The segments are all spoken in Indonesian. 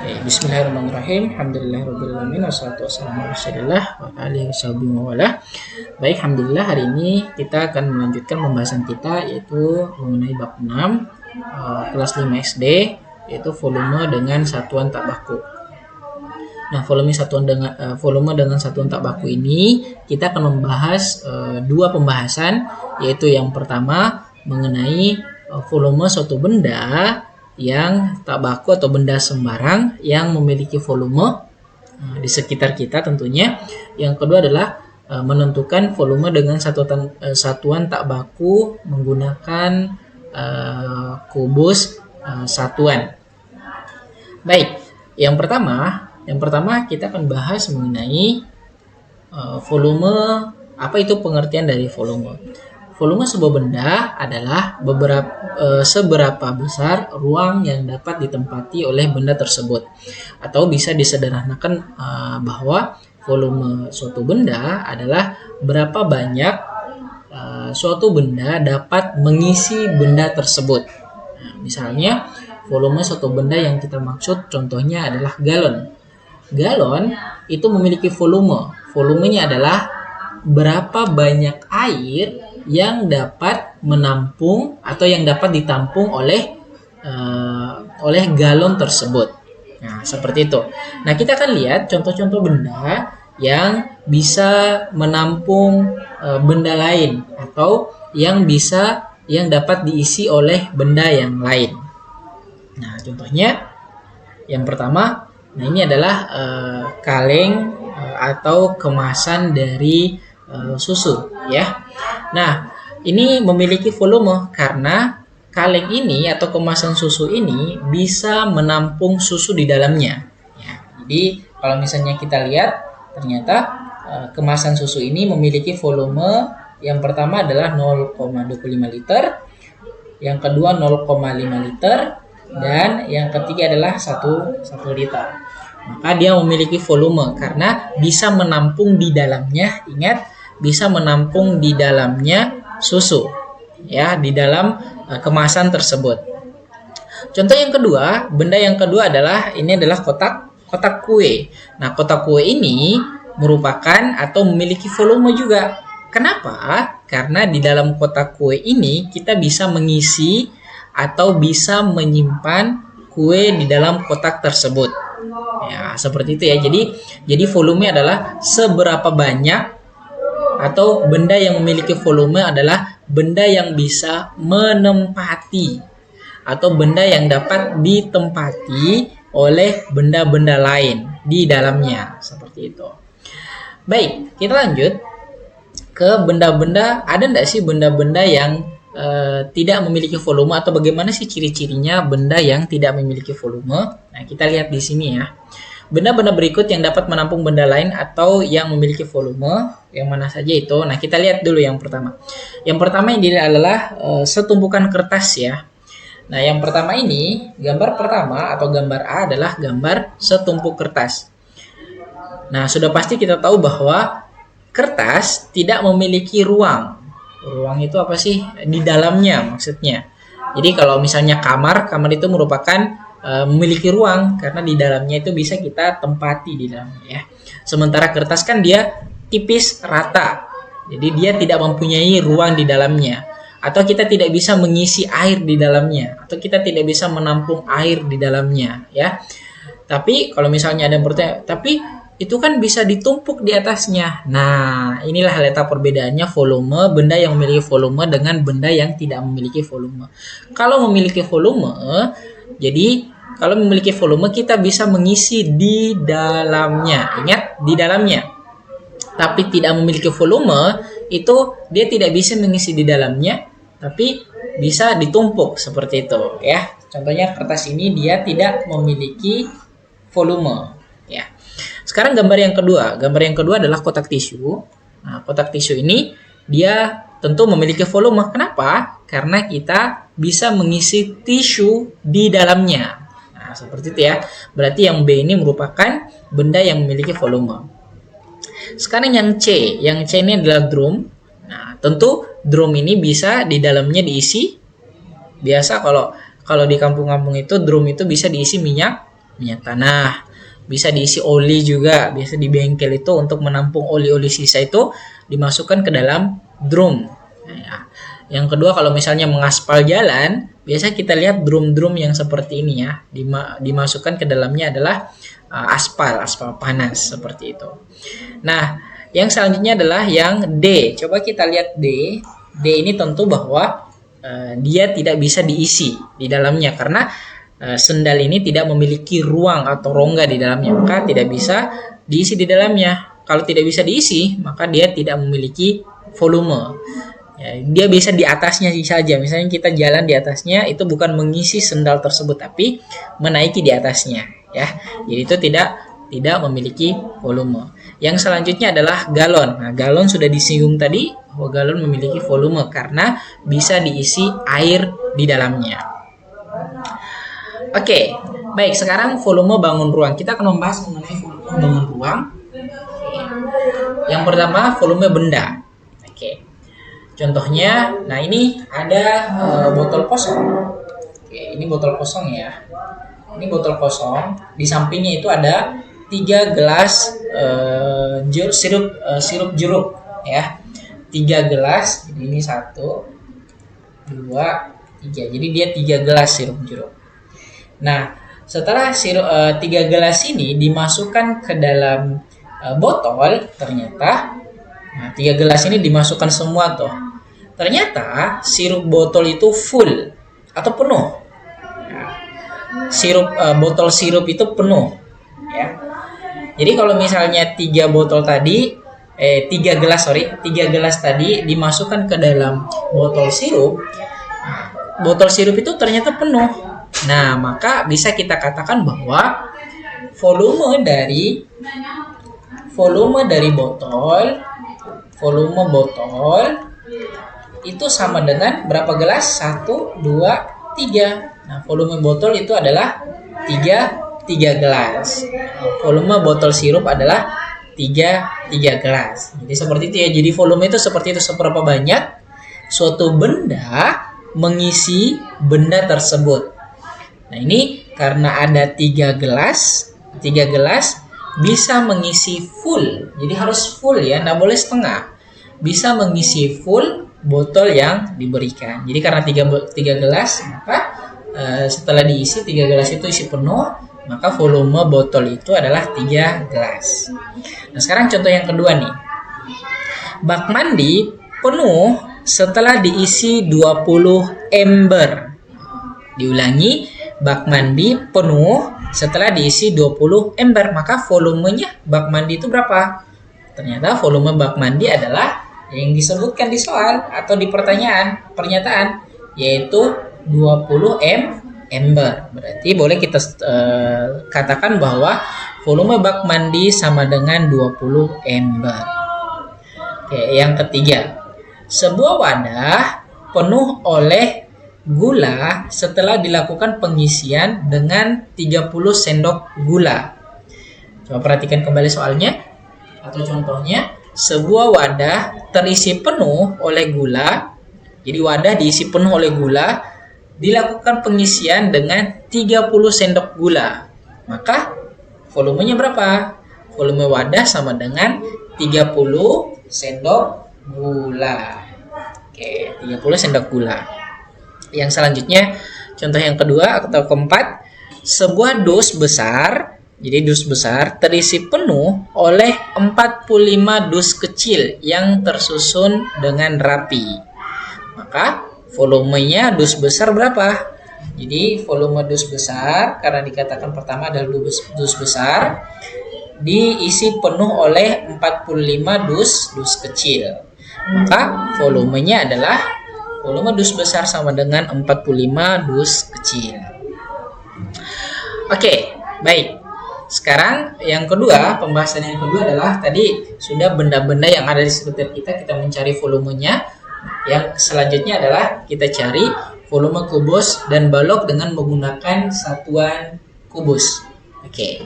Bismillahirrahmanirrahim. Alhamdulillahirrahmanirrahim. Wassalatu wassalamu ala rasulillah wa alihi washabihi wa wala. Baik, alhamdulillah hari ini kita akan melanjutkan pembahasan kita yaitu mengenai bab 6 kelas 5 SD yaitu volume dengan satuan tak baku. Nah, volume dengan satuan tak baku ini kita akan membahas dua pembahasan, yaitu yang pertama mengenai volume suatu benda yang tak baku atau benda sembarang yang memiliki volume di sekitar kita tentunya. Yang kedua adalah menentukan volume dengan satuan tak baku menggunakan kubus satuan. Baik, yang pertama kita akan bahas mengenai volume. Apa itu pengertian dari volume? Volume sebuah benda adalah seberapa besar ruang yang dapat ditempati oleh benda tersebut. Atau bisa disederhanakan bahwa volume suatu benda adalah berapa banyak suatu benda dapat mengisi benda tersebut. Nah, misalnya volume suatu benda yang kita maksud contohnya adalah galon. Galon itu memiliki volume. Volumenya adalah berapa banyak air yang dapat menampung atau yang dapat ditampung oleh galon tersebut. Nah, seperti itu. Nah, kita akan lihat contoh-contoh benda yang bisa menampung benda lain atau yang dapat diisi oleh benda yang lain. Nah, contohnya yang pertama, nah ini adalah kaleng atau kemasan dari susu, ya. Nah, ini memiliki volume karena kaleng ini atau kemasan susu ini bisa menampung susu di dalamnya. Ya, jadi kalau misalnya kita lihat, ternyata kemasan susu ini memiliki volume yang pertama adalah 0,25 liter, yang kedua 0,5 liter, dan yang ketiga adalah 1 liter. Maka dia memiliki volume karena bisa menampung di dalamnya, ingat, bisa menampung di dalamnya susu, ya, di dalam kemasan tersebut. Contoh yang kedua, benda yang kedua adalah kotak kue. Nah, kotak kue ini merupakan atau memiliki volume juga. Kenapa? Karena di dalam kotak kue ini kita bisa mengisi atau bisa menyimpan kue di dalam kotak tersebut. Ya, seperti itu ya. Jadi volume adalah seberapa banyak, atau benda yang memiliki volume adalah benda yang bisa menempati atau benda yang dapat ditempati oleh benda-benda lain di dalamnya, seperti itu. Baik, kita lanjut ke benda-benda. Ada enggak sih benda-benda yang tidak memiliki volume, atau bagaimana sih ciri-cirinya benda yang tidak memiliki volume? Nah, kita lihat di sini ya. Benda-benda berikut yang dapat menampung benda lain atau yang memiliki volume, yang mana saja itu? Nah, kita lihat dulu yang pertama. Yang pertama ini adalah setumpukan kertas ya. Nah, yang pertama ini, gambar pertama atau gambar A adalah gambar setumpuk kertas. Nah, sudah pasti kita tahu bahwa kertas tidak memiliki ruang. Ruang itu apa sih? Di dalamnya maksudnya. Jadi kalau misalnya kamar itu merupakan memiliki ruang karena di dalamnya itu bisa kita tempati di dalamnya ya. Sementara kertas kan dia tipis rata. Jadi dia tidak mempunyai ruang di dalamnya, atau kita tidak bisa mengisi air di dalamnya, atau kita tidak bisa menampung air di dalamnya ya. Tapi kalau misalnya ada yang bertanya, tapi itu kan bisa ditumpuk di atasnya. Nah, inilah letak perbedaannya volume benda yang memiliki volume dengan benda yang tidak memiliki volume. Kalau memiliki volume, jadi kalau memiliki volume kita bisa mengisi di dalamnya. Ingat, di dalamnya. Tapi tidak memiliki volume, itu dia tidak bisa mengisi di dalamnya, tapi bisa ditumpuk seperti itu ya. Contohnya kertas ini dia tidak memiliki volume ya. Sekarang gambar yang kedua. Gambar yang kedua adalah kotak tisu. Nah, kotak tisu ini dia tentu memiliki volume. Kenapa? Karena kita bisa mengisi tisu di dalamnya. Nah, seperti itu ya. Berarti yang B ini merupakan benda yang memiliki volume. Sekarang yang C. Yang C ini adalah drum. Nah, tentu drum ini bisa di dalamnya diisi. Biasa kalau di kampung-kampung itu drum itu bisa diisi minyak minyak tanah. Bisa diisi oli juga, biasa di bengkel itu untuk menampung oli-oli sisa itu dimasukkan ke dalam drum. Nah, ya. Yang kedua, kalau misalnya mengaspal jalan, biasa kita lihat drum-drum yang seperti ini ya, dimasukkan ke dalamnya adalah aspal panas seperti itu. Nah, yang selanjutnya adalah yang D. Coba kita lihat D. D ini tentu bahwa dia tidak bisa diisi di dalamnya karena sendal ini tidak memiliki ruang atau rongga di dalamnya, maka tidak bisa diisi di dalamnya. Kalau tidak bisa diisi, maka dia tidak memiliki volume. Ya, dia bisa di atasnya saja. Misalnya kita jalan di atasnya, itu bukan mengisi sendal tersebut, tapi menaiki di atasnya. Ya, jadi itu tidak memiliki volume. Yang selanjutnya adalah galon. Nah, galon sudah disinggung tadi bahwa galon memiliki volume karena bisa diisi air di dalamnya. Oke, baik. Sekarang volume bangun ruang. Kita akan membahas mengenai volume bangun ruang. Yang pertama, volume benda. Oke. Contohnya, nah ini ada botol kosong. Oke, ini botol kosong ya. Ini botol kosong. Di sampingnya itu ada 3 gelas sirup jeruk ya. 3 gelas. Jadi ini 1, 2, 3. Jadi dia 3 gelas sirup jeruk. Nah, setelah 3 gelas ini dimasukkan ke dalam botol, ternyata 3 gelas ini dimasukkan semua tuh. Ternyata sirup botol itu full atau penuh. Ya. Botol sirup itu penuh. Ya. Jadi kalau misalnya 3 gelas tadi dimasukkan ke dalam botol sirup itu ternyata penuh. Nah, maka bisa kita katakan bahwa volume dari botol itu sama dengan berapa gelas? 1, 2, 3. Nah, volume botol itu adalah 3 gelas. Volume botol sirup adalah 3 gelas. Jadi seperti itu ya. Jadi volume itu seperti itu, seberapa banyak suatu benda mengisi benda tersebut. Nah, ini karena ada 3 gelas bisa mengisi full. Jadi harus full ya, nggak boleh setengah. Bisa mengisi full botol yang diberikan. Jadi karena 3 gelas, maka setelah diisi 3 gelas itu isi penuh, maka volume botol itu adalah 3 gelas. Nah, sekarang contoh yang kedua nih. Bak mandi penuh setelah diisi 20 ember. Diulangi, bak mandi penuh setelah diisi 20 ember, maka volumenya bak mandi itu berapa? Ternyata volume bak mandi adalah yang disebutkan di soal atau di pernyataan, yaitu 20 ember. Berarti boleh kita katakan bahwa volume bak mandi sama dengan 20 ember. Oke, yang ketiga. Sebuah wadah penuh oleh gula setelah dilakukan pengisian dengan 30 sendok gula. Coba perhatikan kembali soalnya atau contohnya. Sebuah wadah terisi penuh oleh gula. Jadi wadah diisi penuh oleh gula, dilakukan pengisian dengan 30 sendok gula. Maka volumenya berapa? Volume wadah sama dengan 30 sendok gula. Oke, 30 sendok gula. Yang selanjutnya, contoh yang kedua atau keempat, sebuah dus besar, jadi dus besar terisi penuh oleh 45 dus kecil yang tersusun dengan rapi. Maka volumenya dus besar berapa? Jadi volume dus besar, karena dikatakan pertama adalah dus besar, diisi penuh oleh 45 dus kecil. Maka volumenya adalah volume dus besar sama dengan 45 dus kecil. Oke, baik. Sekarang yang kedua, pembahasan yang kedua adalah tadi sudah benda-benda yang ada di sekitar kita mencari volumenya. Yang selanjutnya adalah kita cari volume kubus dan balok dengan menggunakan satuan kubus. Oke.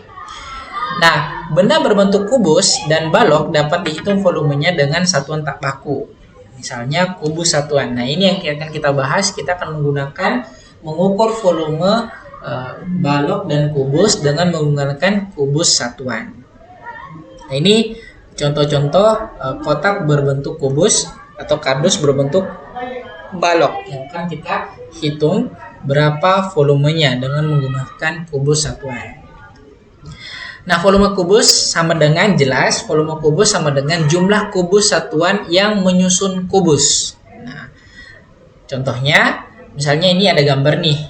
Nah, benda berbentuk kubus dan balok dapat dihitung volumenya dengan satuan tak baku. Misalnya kubus satuan. Nah, ini yang akan kita bahas. Kita akan mengukur volume balok dan kubus dengan menggunakan kubus satuan. Nah, ini contoh-contoh kotak berbentuk kubus atau kardus berbentuk balok yang akan kita hitung berapa volumenya dengan menggunakan kubus satuan. Nah, volume kubus sama dengan jelas, volume kubus sama dengan jumlah kubus satuan yang menyusun kubus. Nah, contohnya, misalnya ini ada gambar nih.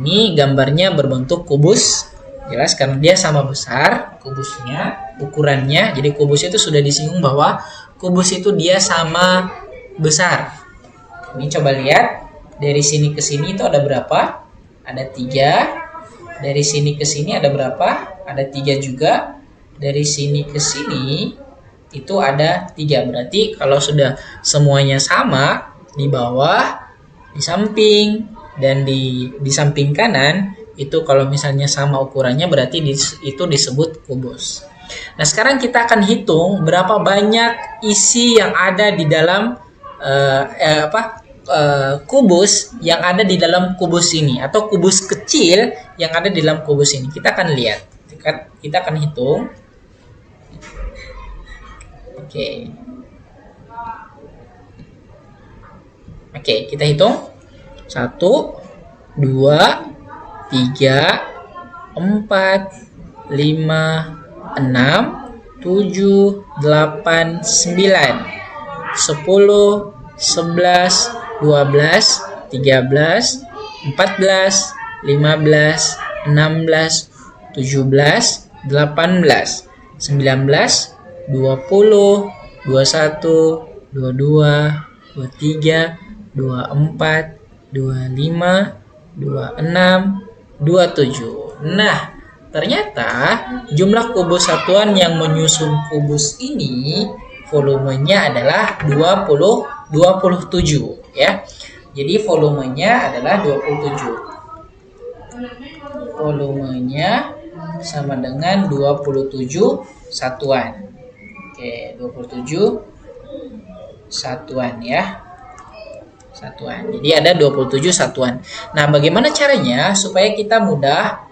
Ini gambarnya berbentuk kubus, jelas karena dia sama besar kubusnya, ukurannya. Jadi kubus itu sudah disinggung bahwa kubus itu dia sama besar. Ini coba lihat, dari sini ke sini itu ada berapa? Ada 3. Dari sini ke sini ada berapa? Ada 3 juga. Dari sini ke sini itu ada 3. Berarti kalau sudah semuanya sama, di bawah, di samping, dan di samping kanan, itu kalau misalnya sama ukurannya berarti itu disebut kubus. Nah, sekarang kita akan hitung berapa banyak isi yang ada di dalam kubus yang ada di dalam kubus ini, atau kubus kecil yang ada di dalam kubus ini. Kita akan lihat, kita akan hitung. Oke, kita hitung 1, 2, 3, 4, 5, 6, 7, 8, 9, 10, 11, 12, 13, 14, 15, 16, 17, 18, 19, 20, 21, 22, 23, 24, 25, 26, 27. Nah, ternyata jumlah kubus satuan yang menyusun kubus ini volumenya adalah 27 ya. Jadi volumenya adalah 27. Volumenya sama dengan 27 satuan. Oke, 27 satuan ya. Satuan. Jadi ada 27 satuan. Nah, bagaimana caranya supaya kita mudah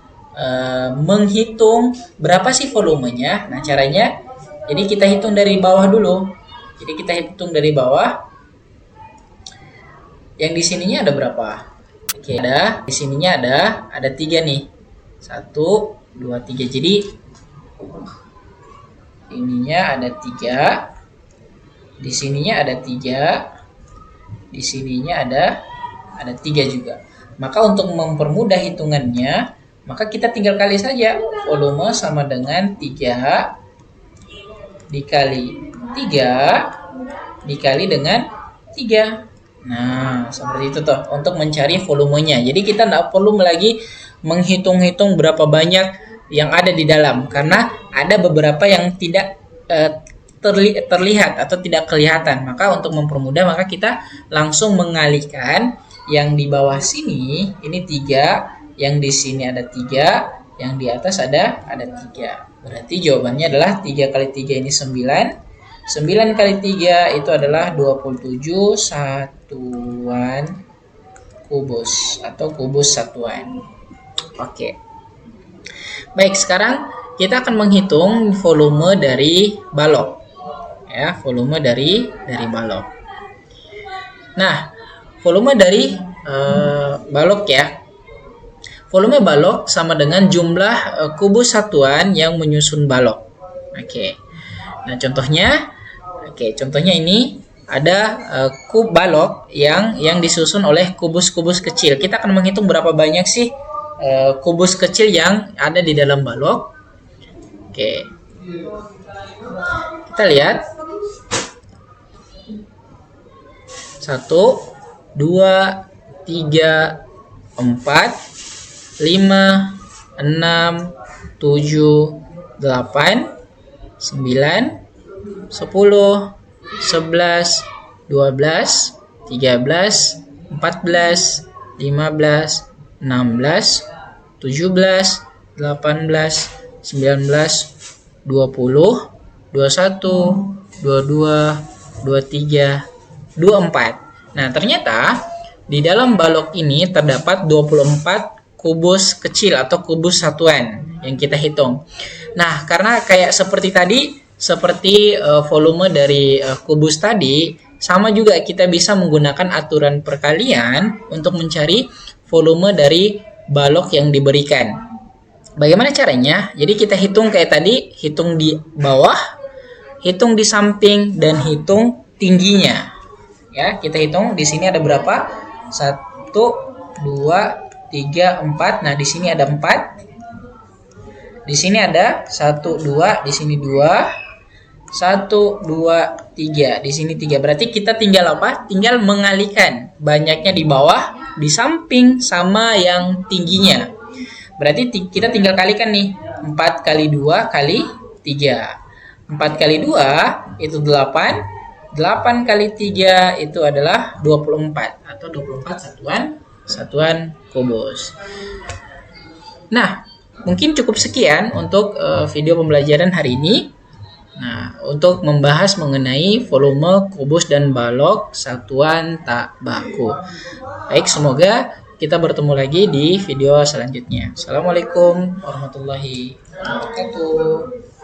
menghitung berapa sih volumenya? Nah, caranya jadi kita hitung dari bawah dulu. Jadi kita hitung dari bawah. Yang di sininya ada berapa? Oke, di sininya ada 3 nih. 1, 2, 3. Jadi ininya ada 3. Di sininya ada 3. Di sininya ada 3 juga. Maka untuk mempermudah hitungannya, maka kita tinggal kali saja. Volume sama dengan 3 dikali 3 dikali dengan 3. Nah, seperti itu toh untuk mencari volumenya. Jadi kita tidak perlu lagi menghitung-hitung berapa banyak yang ada di dalam, karena ada beberapa yang tidak terlihat atau tidak kelihatan. Maka untuk mempermudah, maka kita langsung mengalihkan yang di bawah sini ini 3, yang di sini ada 3, yang di atas ada 3. Berarti jawabannya adalah 3 kali 3 ini 9. 9 kali 3 itu adalah 27 satuan kubus atau kubus satuan. Oke. Baik, sekarang kita akan menghitung volume dari balok. Ya, volume dari balok. Nah, volume dari balok ya. Volume balok sama dengan jumlah kubus satuan yang menyusun balok. Oke. Nah, contohnya ini ada kub balok yang disusun oleh kubus-kubus kecil. Kita akan menghitung berapa banyak sih kubus kecil yang ada di dalam balok. Oke. Kita lihat. 1, 2, 3, 4, 5, 6, 7, 8, 9, 10, 11, 12, 13, 14, 15, 16, 17, 18, 19, 20, 21, 22, 23, 24. Nah, ternyata di dalam balok ini terdapat 24 kubus kecil atau kubus satuan yang kita hitung. Nah, karena kayak seperti tadi, seperti volume dari kubus tadi, sama juga kita bisa menggunakan aturan perkalian untuk mencari volume dari balok yang diberikan. Bagaimana caranya? Jadi kita hitung kayak tadi, hitung di bawah, hitung di samping, dan hitung tingginya. Ya, kita hitung di sini ada berapa? 1, 2, 3, 4. Nah, di sini ada 4. Di sini ada 1, 2, di sini 2. 1, 2, 3. Di sini 3. Berarti kita tinggal apa? Tinggal mengalihkan. Banyaknya di bawah, di samping, sama yang tingginya. Berarti kita tinggal kalikan nih. 4 kali 2 kali 3. 4 kali 2 itu 8. 8 kali 3 itu adalah 24. Atau 24 satuan kubus. Nah, mungkin cukup sekian untuk video pembelajaran hari ini. Nah, untuk membahas mengenai volume kubus dan balok satuan tak baku. Baik, semoga kita bertemu lagi di video selanjutnya. Assalamualaikum warahmatullahi wabarakatuh.